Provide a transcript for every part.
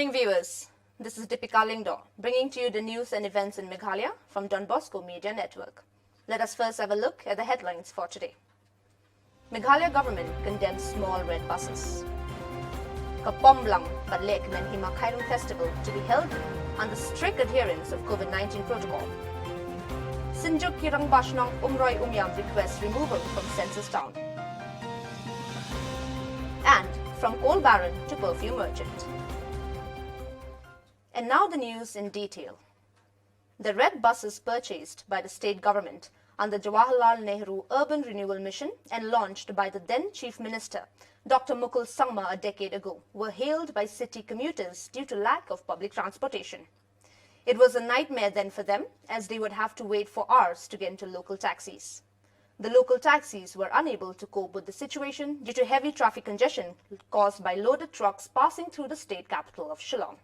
evening, viewers. This is Deepika Lingdo, bringing to you the news and events in Meghalaya from Bosco Media Network. Let us first have a look at the headlines for today. Meghalaya government condemns small red buses. Kapomblang Badlek Menhima Khairung Festival to be held under strict adherence of COVID-19 protocol. Sinjuk Kirang Bashnong Umroy Umyam requests removal from census town. And from coal baron to perfume merchant. And now the news in detail. The red buses purchased by the state government under Jawaharlal Nehru Urban Renewal Mission and launched by the then Chief Minister, Dr. Mukul Sangma, a decade ago, were hailed by city commuters due to lack of public transportation. It was a nightmare then for them, as they would have to wait for hours to get into local taxis. The local taxis were unable to cope with the situation due to heavy traffic congestion caused by loaded trucks passing through the state capital of Shillong.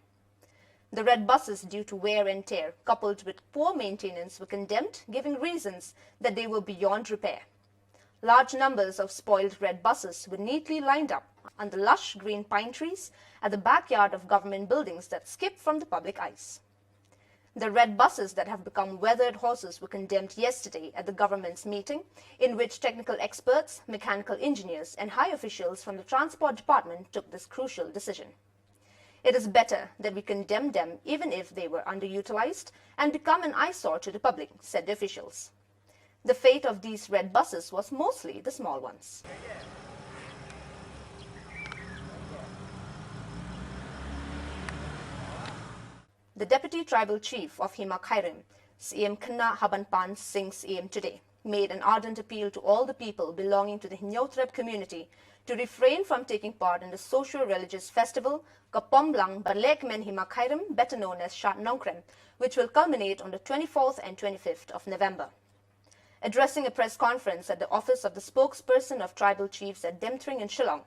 The red buses, due to wear and tear, coupled with poor maintenance, were condemned, giving reasons that they were beyond repair. Large numbers of spoiled red buses were neatly lined up under lush green pine trees at the backyard of government buildings that skip from the public eyes. The red buses that have become weathered horses were condemned yesterday at the government's meeting, in which technical experts, mechanical engineers, and high officials from the Transport Department took this crucial decision. It is better that we condemn them even if they were underutilized and become an eyesore to the public, said the officials. The fate of these red buses was mostly the small ones. The Deputy Tribal Chief of Hima Khairung, CM Khanna Habanpan Singh CM today, made an ardent appeal to all the people belonging to the Hinyotreb community to refrain from taking part in the socio-religious festival Kapomblang Barlek Men Hima Khairung, better known as Shat Nongkrem, which will culminate on the 24th and 25th of November. Addressing a press conference at the office of the spokesperson of tribal chiefs at Demtring in Shillong,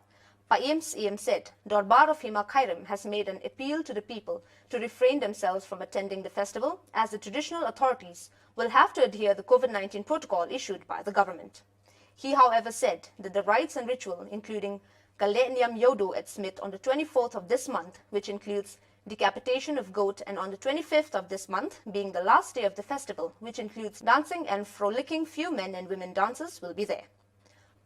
Paiem CM said Dorbar of Hima Khairung has made an appeal to the people to refrain themselves from attending the festival, as the traditional authorities will have to adhere to the COVID-19 protocol issued by the government. He, however, said that the rites and ritual, including Kaleniam Yodo at Smith on the 24th of this month, which includes decapitation of goat, and on the 25th of this month, being the last day of the festival, which includes dancing and frolicking few men and women dancers, will be there.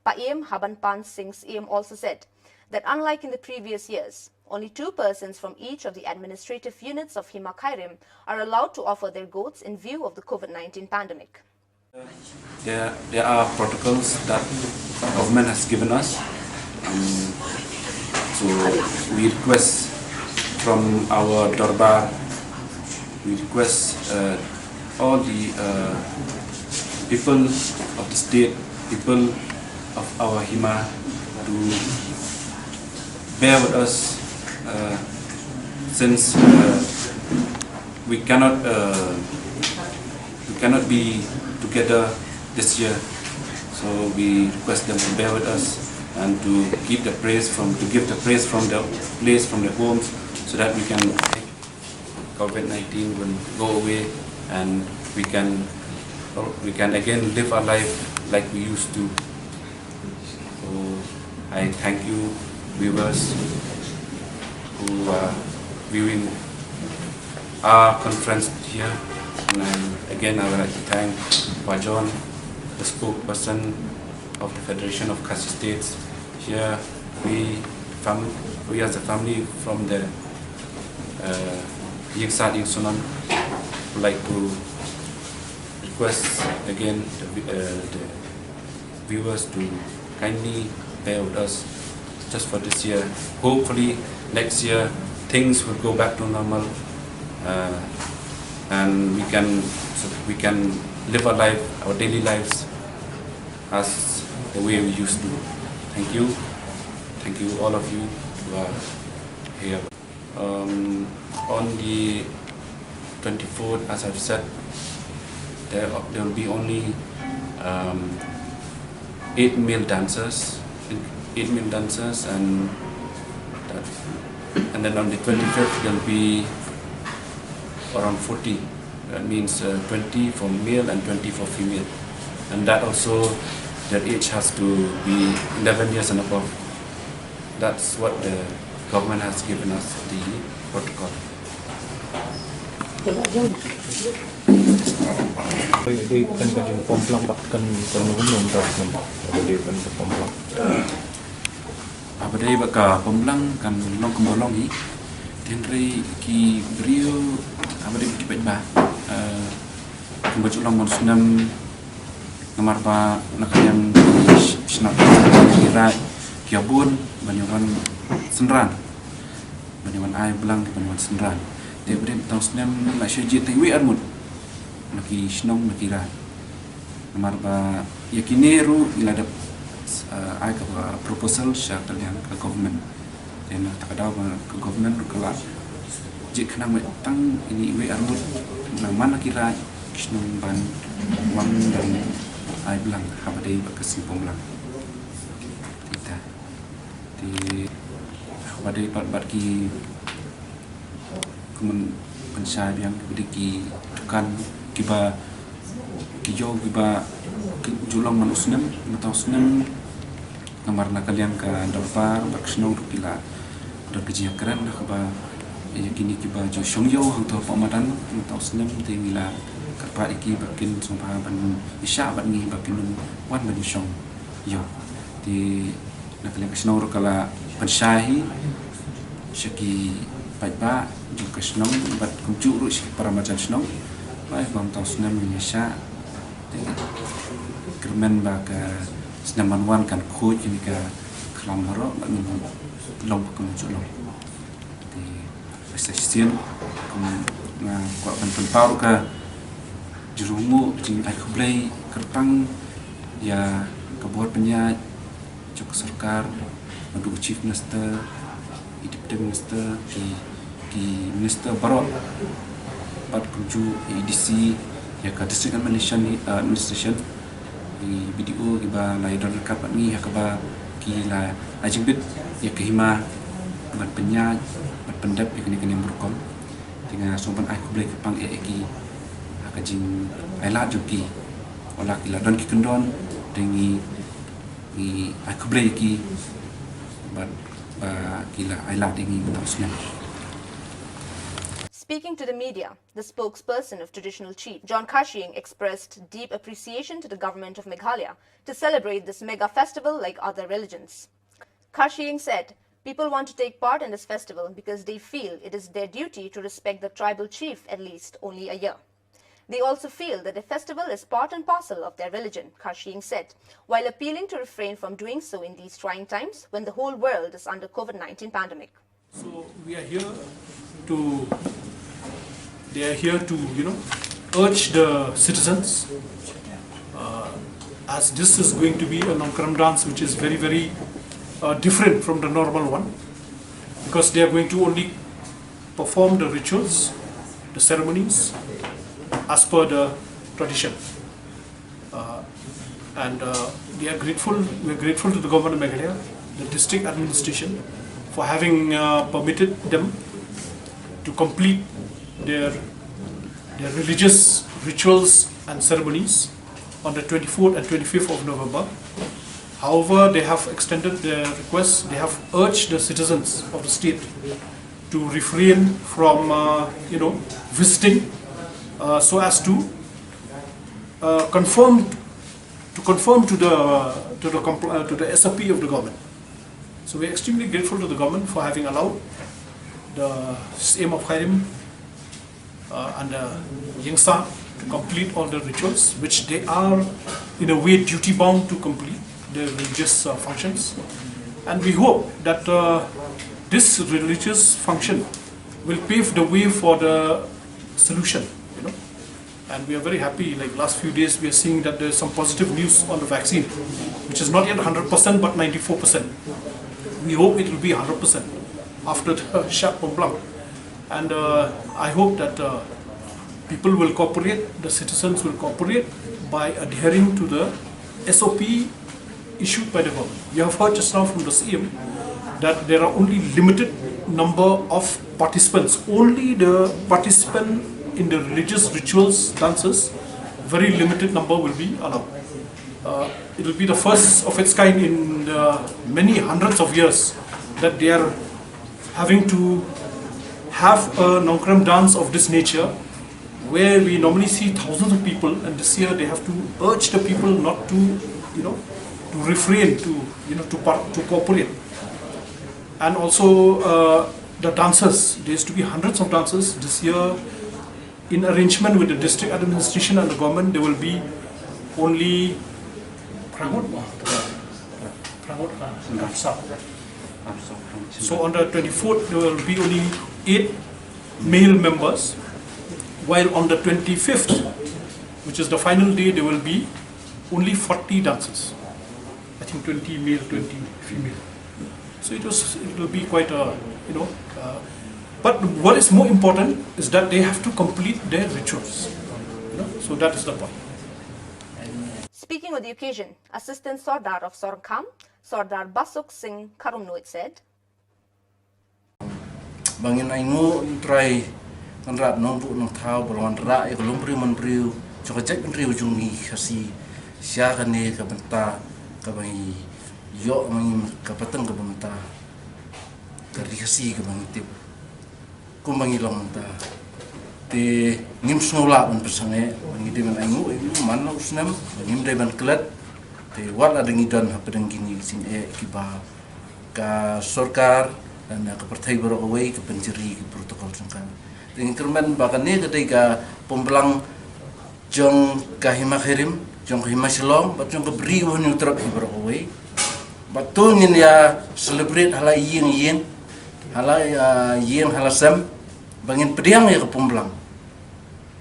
Paiem Habanpan Singh CM also said that unlike in the previous years, only 2 persons from each of the administrative units of Hima Khairung are allowed to offer their goats in view of the COVID-19 pandemic. There are protocols that government has given us, so we request from our Dorbar, we request all the people of the state, people of our Hima to bear with us since we cannot be together this year, so we request them to bear with us and to give the praise from the place, from the homes, so that we can COVID-19 will go away and we can again live our life like we used to. So I thank you, viewers who are viewing our conference here, and again I would like to thank Wajon, the spokesperson of the Federation of Khasi States. Here we as a family from the Yingsat Yingsunan would like to request again the viewers to kindly bear with us just for this year. Hopefully next year things will go back to normal and we can live our life, our daily lives as the way we used to. Thank you all of you who are here. On the 24th, as I've said, there will be only 8 male dancers, and then on the 25th there will be around 40. That means 20 for male and 20 for female, and that also their age has to be 11 years and above. That's what the government has given us the protocol. Di kan kajing pomplang kan umum tak di kan pomplang. Apa day baka pemblang kan long kembolong hi tenri ki brio apa day ki ba kembaju long monsunam nomor ba nakayang snap kira kiabun banyawan senran banyawan ai belang banyawan senran dia beri tahun senam nak syajit tengwi armud naki snong naki ra nomor ba yakineru ila ada ai ka proposal sya kalian ke government dan tak ada ke government kala jik kena tang ini we armud na mana kira snong ban wang dan ai belang apa day bakasimpong lang kita di apa day bat ki kemen pensai yang berdiki tekan kiba kijau kiba julong manusnem matusnem kamar na kalian ka dalpar baksno rupila dan kejian keren ba kini kiba jo shongyo hang to pamadan matusnem tingila kerpa iki bakin sumpah ban isya ban ni bakin wan ban shong yo di na kalian kasno rukala pensai syaki baik jo kasno bat kunju ru para majan shong baik bang tausnem isya kermen baga senaman wan kan kuj ini ka kelam haro ban long kunju long di stasiun na kwa ban tempau ka jurumu jing ai kublai kertang ya kebuat penyak jok sarkar madu chief minister deputy minister di minister barok pat kunju EDC ya ka district administration di BDO kiba lai don kapat ni ya kaba ki la ajimbit ya kehima ban penyak ban pendap ya kini berkom dengan sompan ai kublai kepang ki kajing ailat joki olah kila don ki kendon dengi ni aku boleh ki ba kila ailat dengi tausnya. Speaking to the media, the spokesperson of Traditional Chief, John Kashiing, expressed deep appreciation to the government of Meghalaya to celebrate this mega festival like other religions. Kashiing said, people want to take part in this festival because they feel it is their duty to respect the tribal chief at least only a year. They also feel that the festival is part and parcel of their religion, Kashiing said, while appealing to refrain from doing so in these trying times when the whole world is under COVID-19 pandemic. So we are here to, urge the citizens, as this is going to be a Nongkram dance which is very, very different from the normal one, because they are going to only perform the rituals, the ceremonies, as per the tradition, and we are grateful to the government of Meghalaya, the district administration, for having permitted them to complete their religious rituals and ceremonies on the 24th and 25th of November. However, they have extended their request. They have urged the citizens of the state to refrain from visiting, so as to conform to the SOP of the government. So we are extremely grateful to the government for having allowed the Same of Khairim and Yingsa to complete all the rituals, which they are in a way duty bound to complete their religious functions. And we hope that this religious function will pave the way for the solution. And we are very happy, like last few days we are seeing that there is some positive news on the vaccine, which is not yet 100% but 94%. We hope it will be 100% after the sharp blank. And I hope that people will cooperate, the citizens will cooperate by adhering to the SOP issued by the government. You have heard just now from the CM that there are only limited number of participants. Only the participant in the religious rituals, dances, very limited number will be allowed. It will be the first of its kind in many hundreds of years that they are having to have a Nongkram dance of this nature, where we normally see thousands of people, and this year they have to urge the people not to, to refrain, to cooperate. And also the dancers, there used to be hundreds of dancers. This year, in arrangement with the district administration and the government, there will be only So on the 24th, there will be only 8 male members, while on the 25th, which is the final day, there will be only 40 dancers. I think 20 male, 20 female. So it will be quite a, but what is more important is that they have to complete their rituals. So that is the point. Speaking on the occasion, Assistant Sardar of Sorkham, Sardar Basuk Singh Karumnoit said, Bangin aingu try kan rat nong bu nong thau bolon ra e kolom pri mon priu chokajak priu jungi khasi sia kan ne ka banta ka bangi yo mangi ka patang ka banta ka khasi ka bangi tip kum bangi long ta te ngim snola ban persange bangi de man aingu man lo snam ngim de ban klat te wala dengi dan hapadang gini sin e kiba ka sarkar dan ke partai berowai ke penceri ke protokol sangkan dengan kerman bakane ketika pembelang jong kahima khirim jong kahima shalom bat jong kebri won utrap berowai batul ngin ya celebrate hala ying hala ying hala sam bangin pediang ya ke pembelang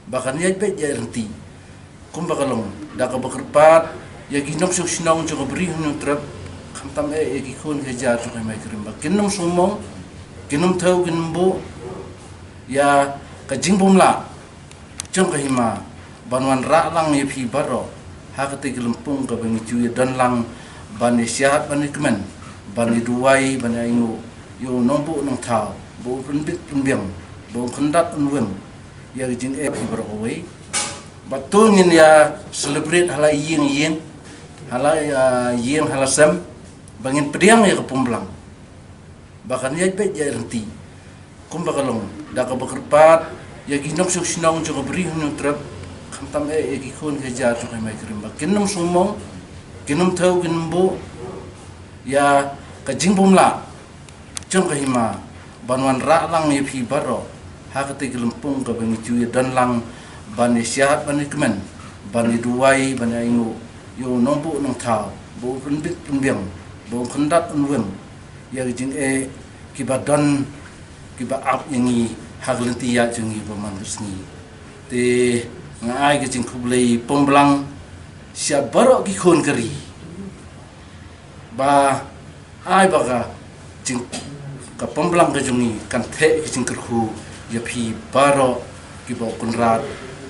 bahkan ya bet ya renti kum bakalong da ka bakerpat ya ginok sinong jong kebri won utrap tam e gikun kejar tu kami kirim bak kinum sumong kinum tahu kinum bu ya kajing bumla jong kahima banwan ra lang ye phi baro ha kate gelempung ka bangi cuy dan lang bani sihat bani kemen bani duai bani aingu yo nombu nong thau bu penbit penbiang bu kendat unweng ya jing e phi baro wei batul ngin ya celebrate hala ying hala ying hala sam bangin pediang ya ke pembelang bahkan ya bet ya renti kum bakalong da ka bakerpat ya ginok sinong jong beri hunu trap khamtam e gikun kejar tu kami kirim bak kinum sumong kinum tahu kinum bu ya kajing bumla jong kahima banwan ra lang ye phi baro ha kate gelempung ka bangi cuy dan lang bani sihat bani kemen bani duai bani aingu yo nombu nong thau bu penbit penbiang bong kendat unweng ya jing e kibadan kiba ap yangi haglenti ya jungi paman resni te ngai ke jing kublei pemblang sia barok ki khon kari ba ai baga jing ka pemblang ke jungi kan the ki jing kerhu ya phi barok ki ba kunrat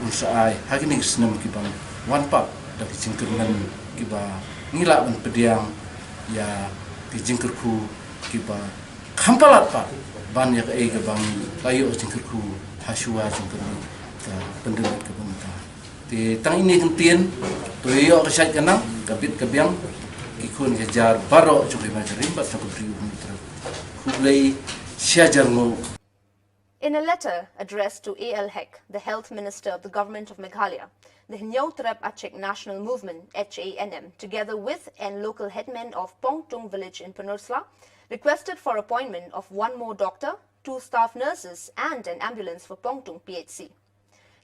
unsai hagini snam ki bang wan pak da ki jing kerman ki ba ngila ban pediang ya dijingkerku kiba kampalat pak ban ya ke bang layo jingkerku hasua jingkerku ka pendengar ke bangta ti tang ini kentien to yo kesat kanang kabit kabiang ikun kejar baro cukai majarim bat cukai priu mitra kublai siajar ngo. In a letter addressed to ALHEC, the Health Minister of the Government of Meghalaya, the Hnyotrep Achek National Movement, HANM, together with and local headmen of Pongtung village in Penursla, requested for appointment of 1 more doctor, 2 staff nurses and an ambulance for Pongtung PHC.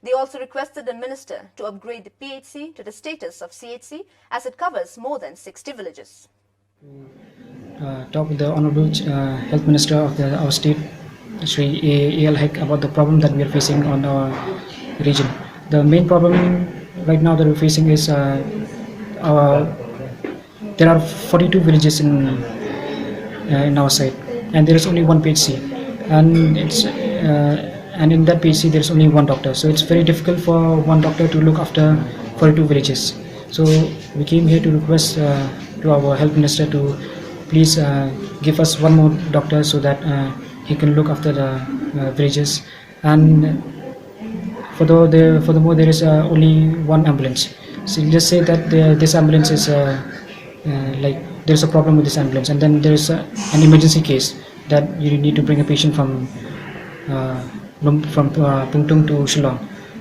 They also requested the minister to upgrade the PHC to the status of CHC as it covers more than 60 villages. Talk with the Honorable Health Minister of our state, Shri ALHEC, about the problem that we are facing on our region. The main problem right now that we're facing is there are 42 villages in our site, and there is only 1 PHC, and in that PHC there is only 1 doctor. So it's very difficult for 1 doctor to look after 42 villages. So we came here to request to our Health Minister to please give us 1 more doctor so that he can look after the villages. And furthermore, there is only 1 ambulance. So just say that this ambulance is like there is a problem with this ambulance, and then there is an emergency case. that you need to bring a patient from Pungtung to Shillong,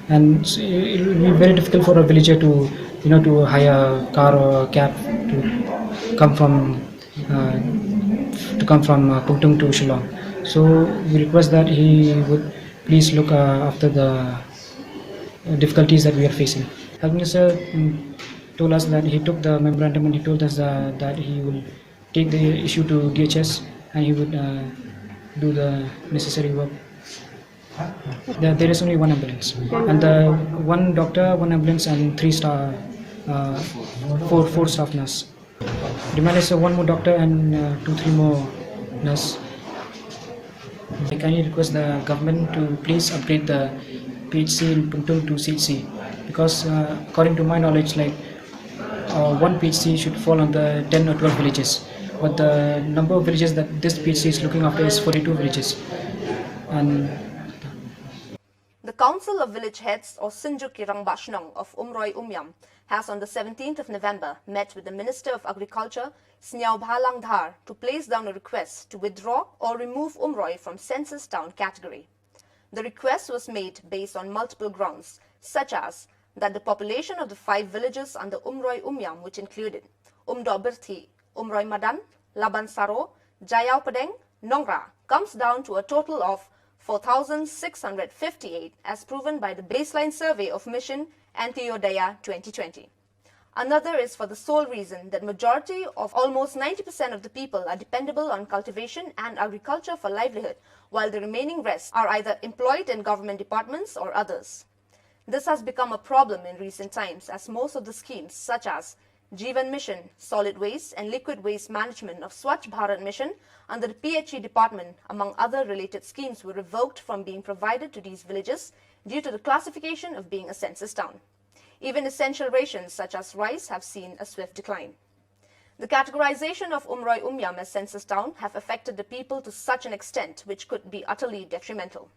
and it will be very difficult for a villager to to hire a car or a cab to come from Pungtung to Shillong. So we request that he would please look after the difficulties that we are facing. Health Minister told us that he took the memorandum and he told us that he will take the issue to DHS and he would do the necessary work. There is only one ambulance, and one doctor, one ambulance, and four staff nurse. Demand is one more doctor and 2-3 more nurse. I kindly request the government to please upgrade the PHC in Pungtung to CHC, because according to my knowledge, like one PHC should fall on the 10 or 12 villages, but the number of villages that this PHC is looking after is 42 villages. And the Council of Village Heads, or Sinjuk Kirang Bashnong of Umroi Umyam, has on the 17th of November met with the Minister of Agriculture, Sniao Bhalang Dhar, to place down a request to withdraw or remove Umroi from census town category. The request was made based on multiple grounds, such as that the population of the 5 villages under Umroi Umyam, which included Umdo Birthi, Umroi Madan, Laban Saro, Jayau Padeng, Nongra, comes down to a total of 4,658 as proven by the baseline survey of Mission Antyodaya 2020. Another is for the sole reason that majority of almost 90% of the people are dependable on cultivation and agriculture for livelihood, while the remaining rest are either employed in government departments or others. This has become a problem in recent times, as most of the schemes such as Jeevan Mission, Solid Waste and Liquid Waste Management of Swachh Bharat Mission under the PHE department, among other related schemes, were revoked from being provided to these villages due to the classification of being a census town. Even essential rations such as rice have seen a swift decline. The categorization of Umroi Umyam as census town have affected the people to such an extent which could be utterly detrimental.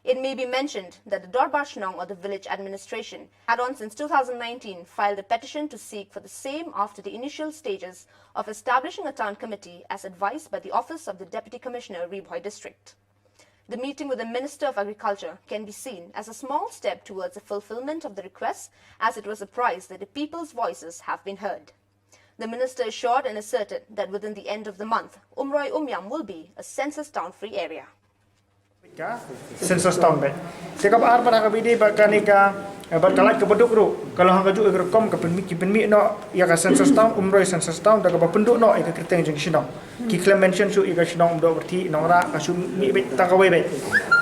It may be mentioned that the Dorbar Shnong, or the village administration, had on since 2019 filed a petition to seek for the same after the initial stages of establishing a town committee as advised by the Office of the Deputy Commissioner, Ribhoi District. The meeting with the Minister of Agriculture can be seen as a small step towards the fulfillment of the request, as it was apprised that the people's voices have been heard. The Minister assured and asserted that within the end of the month, Umroi Umyam will be a census town-free area. Census town baik. Sekap ar pada kabidi bakanika berkalat ke penduduk ru. Kalau hang kaju rekom ke penmi no ya ka census town Umroi census town da ka penduduk no ka kriteng jeng sinong. Ki claim mention su ika sinong do berti nongra ka su mi bet ta ka wei bet.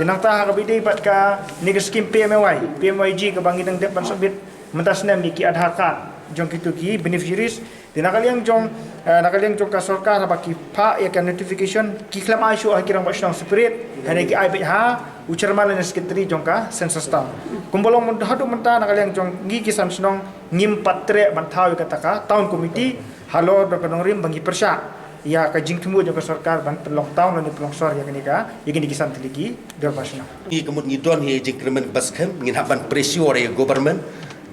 Dinang ta kabidi bat ka ni ka skim PMYG ka bangi dang dep ban sabit mentas nem ki adhar card jong kitu ki beneficiaries dinakaliang jong ka sarkar ba ki pa ya ka notification ki claim ai su akirang ba sinong spirit hane ki ai bet ha ucerman ne sekretari jong ka census town kumbolong mun hadu menta nakaliang jong ngi kisan sinong ngim patre ban thau ka taka town committee halo do ka rim bangi persya ya ka jing tumu jong ka sarkar ban pelong town ni pelong sor ya kenika yegini kisan tiligi do pasna i kemut ngidon he jingkremen baskem ngin haban pressure ya government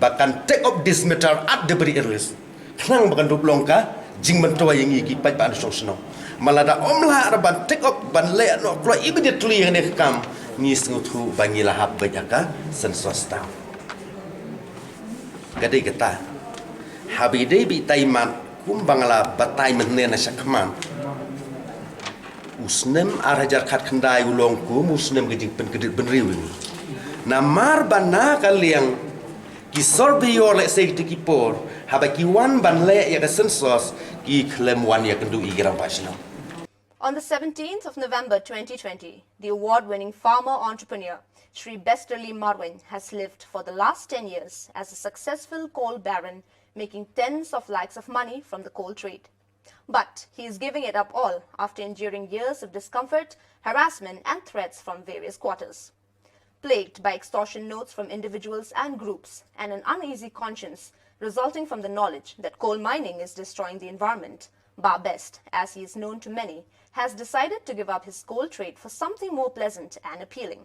bahkan take up this matter at the very earliest kenang bahkan doblong ka jing mentua yang iki pai ban sosno malada omla araban take up ban le no klo immediately yang ne kam ni sengutu bangila hab bajaka sensos ta gade gata habide bi taiman kum bangala batai menne na sakman usnem arajar khat khandai ulongku musnem gejing pen gedit benriwi namar bana kaliang ki sorbi yor le sei ti kipor haba ki wan ban le ya census ki klem wan ya kendu igram pasno. On the 17th of November 2020, the award-winning farmer entrepreneur Shri Besterly Marwin has lived for the last 10 years as a successful coal baron, making tens of lakhs of money from the coal trade. But he is giving it up all after enduring years of discomfort, harassment and threats from various quarters. Plagued by extortion notes from individuals and groups and an uneasy conscience resulting from the knowledge that coal mining is destroying the environment, Bar Best, as he is known to many, has decided to give up his coal trade for something more pleasant and appealing.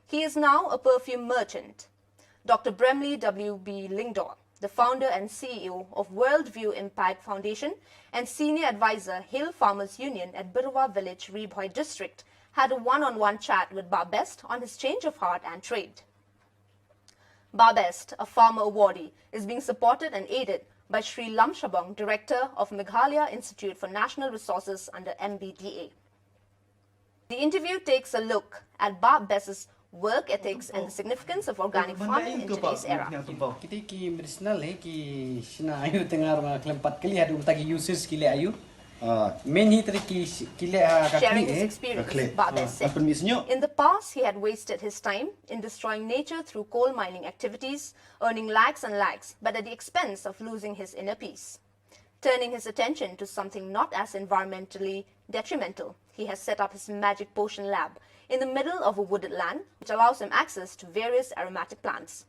He is now a perfume merchant. Dr. Bremley W.B. Lingdor, the founder and CEO of Worldview Impact Foundation and senior advisor Hill Farmers Union at Birwa Village, Rebhoi district, had a one-on-one chat with Barbest on his change of heart and trade. Barbest, a farmer awardee, is being supported and aided by Sri Lam Shabong, director of Meghalaya Institute for National Resources under MBDA. The interview takes a look at Barbest's work ethics and the significance of organic farming in today's era. Kita ki medicinal ki sina ayu tengah rumah kelempat kali ada utagi uses kile ayu. Main hitri ki kile Sharing his experience, Barbest said, in the past he had wasted his time in destroying nature through coal mining activities, earning lakhs and lakhs, but at the expense of losing his inner peace. Turning his attention to something not as environmentally detrimental, he has set up his magic potion lab in the middle of a wooded land, which allows him access to various aromatic plants.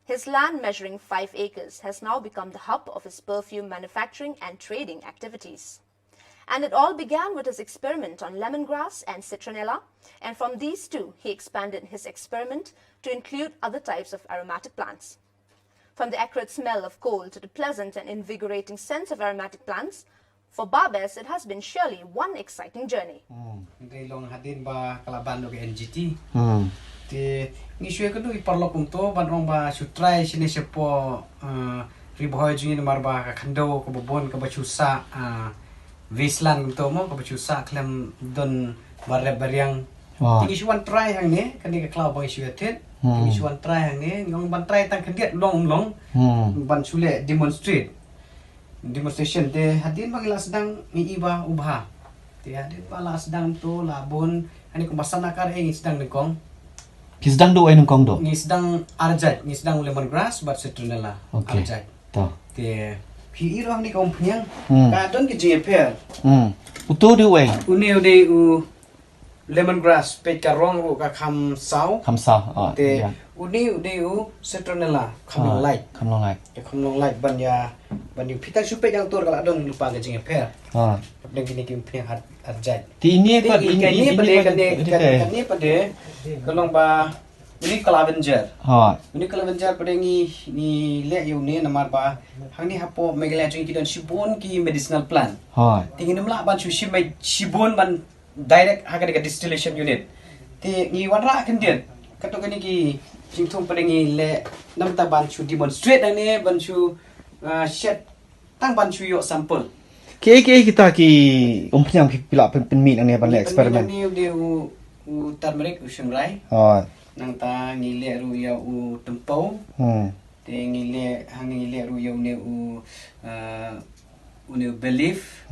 His land, measuring 5 acres, has now become the hub of his perfume manufacturing and trading activities. And it all began with his experiment on lemongrass and citronella, and from these two, he expanded his experiment to include other types of aromatic plants. From the acrid smell of coal to the pleasant and invigorating sense of aromatic plants, for Barbest, it has been surely one exciting journey. Dari long hadin ba kalaban ke NGT. Te ngisue kedu iparlo punto bandrong ba sutrai sini sepo Rebhoi jingin marba ka khando ko bobon ka bachusa Wasteland to mo ka bachusa klem don barre bariang. Ngisue try hang ne kan ni ka klau bang isue tet. Ngisue try hang ne ngong ban try tang kediat long ban sule demonstration de hadin bagila sedang ngiiba ubha. Te hadin bala sedang tu labun ani ko masana kar sedang dengkong. Sedang do ay nengkong do. Ni sedang arjat, ni sedang lemongrass but citronella. Okay. Arjat. Ta. Te pi irang ni kom pnyang. Ka don ke JPL. Uto do ay. Uneu de u lemongrass pe ka rong ru ka kham sau. Kham sa. Te uneu de u citronella kham light. Kham long light. Ke kham long light ban yu pitang supe yang tur kala don lupa ke JPL. Dengan kini kim pnyang arjat. Ti ini ko ini pada pada kalau ba ini Calavenger. Ini Calavenger pada ni le yu ni namar ba hang ni hapo Meghalaya jing kidan shibon ki medicinal plant. Tingin namla ban shibon ban direct haga dekat distillation unit. Ti ni wanra kan dia. Kato kani ki jingthong pada ni le nam ta ban chu demonstrate ni ban chu shed tang ban chu yo sample. Kita ki umpnyam ki pila penmi nang ni ban le eksperimen. Ni dia u turmeric u sungrai. Nang ta ngile ru ya u tempau. Te ngile hang ngile ru ya u ne belief.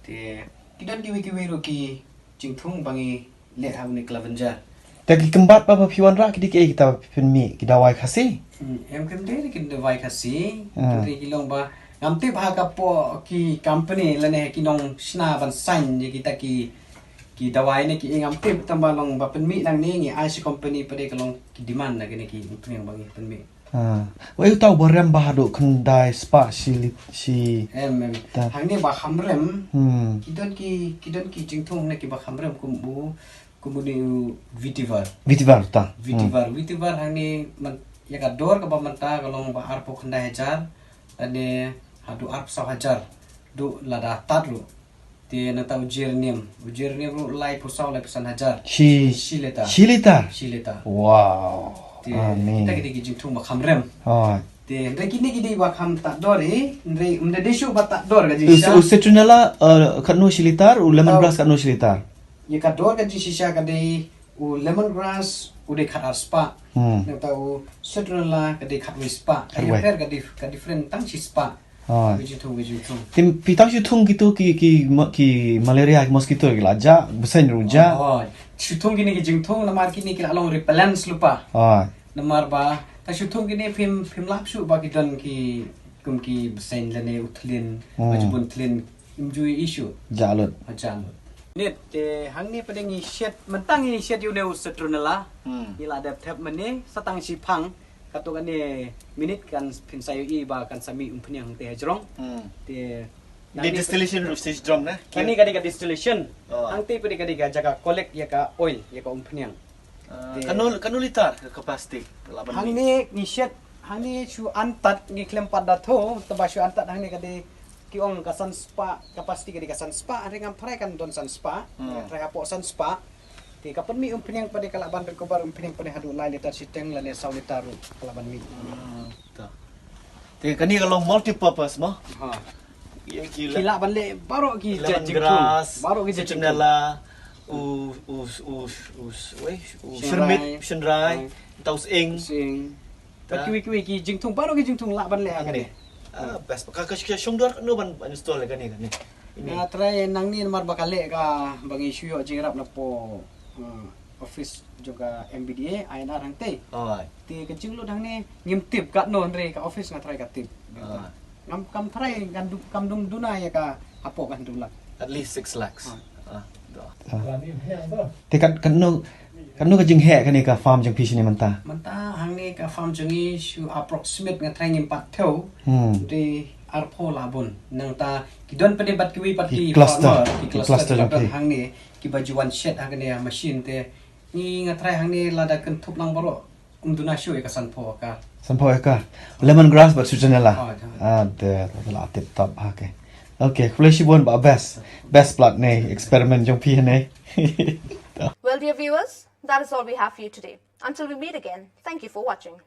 Te kidan kiwi ru ki jingthong bangi le hang ni Calavenger. Taki kembat pa piwan ra ki kita penmi ki dawai khasi. Em kemde ki dawai khasi. Tri kilong ba ngamti bahaga po ki company lane ki nong sna ban sign je kita ki dawai ni ki ngamti tambalong ba penmi nang ni IC company pade kalong ki demand na kini ki yang bagi penmi. Wai tau borem bahado kendai spa si em hang ni ba khamrem kidon ki jingthong na ki ba khamrem kumbu ni vitivar ta hang ni man ya ka dor ka ba manta kalong ba arpo kendai hajar ane hadu arp 1,000 du lada tadlu ti nata ujirnium ru lai pusau lai pesan hajar shilita wow ti kita gidi jingthung makham rem ti ndre kini bakham tak dori ndre desu batak dor gaji sha citronella kanu shilitar u lemongrass kanu shilitar ye ka dor gaji shisha kadai u lemongrass ude khat spa nata u citronella kadai khat spa ayo per ka different tang spa Vijitong. Tim pitang shutong gitu ki malaria mosquito ki laja besan ruja. Shutong gini ki jingtong namar kini ki along repellents lupa. Namar ba ta shutong gini phim lap su ba ki don ki kum ki besan lane utlin majbun tlin imjui issue. Jalot. Net hang ni pada ngi shed mentang ngi shed uneu citronella. Ila adap tap mene satang sipang katokan ni minit kan pinsayo iba kan sami umpnyang te hajrong te di distillation stage drum na kani kadi distillation ang te pudi kadi jaga collect ya ka oil ya ka umpnyang kanu litar ke plastik hang ni shed hang ni shu antat ngi klem pada tho taba shu antat hang ni kade ki ong kasan spa kapasiti kade kasan spa are ngam thrai kan don san spa thrai apo san spa ti kapan mi umpinyang pada kalaban berkobar umpinyang pada hadu lai litar siteng lane saw litaru kalaban mi Thì cái này kalau multi purpose mah. ha Yang kila balik baru ki Laban jengtung geras, baru ki jengtung jendela, shenrai, taus ing. sing kiwi ki jengtung baru ki jengtung la ban le hang ni Best. Kakak syong dua kan ban install kan ni kan ni. na try nang ni mar bakale ka bagi shuyo jingrap na po office juga MBDA INR hang te Alright. ti kecing lu hang ni ngim tip kat non re ka office na try ka tip ngam kam try kam dum duna ya ka apo kan dulak At least 6 lakhs. Thì kan nu ka jing he kan ni ka farm jang pi sini manta. manta hang ni ka farm jangi shu approximate nga try ngim pat theu di arpo labun nang ta kidon pedebat kiwi pat ki cluster. ki Ki cluster jang pi. hang ni ki bajuan shed hang ni machine te ni nga try hang ni lada kan thup lang baro duna shu ka san pho ka Sampai ka. Lemongrass but sujanela. Oh, De la tip top okay. Okay, flesh bon ba best plot ni experiment jang pi ni. Well, dear viewers, that is all we have for you today. Until we meet again, thank you for watching.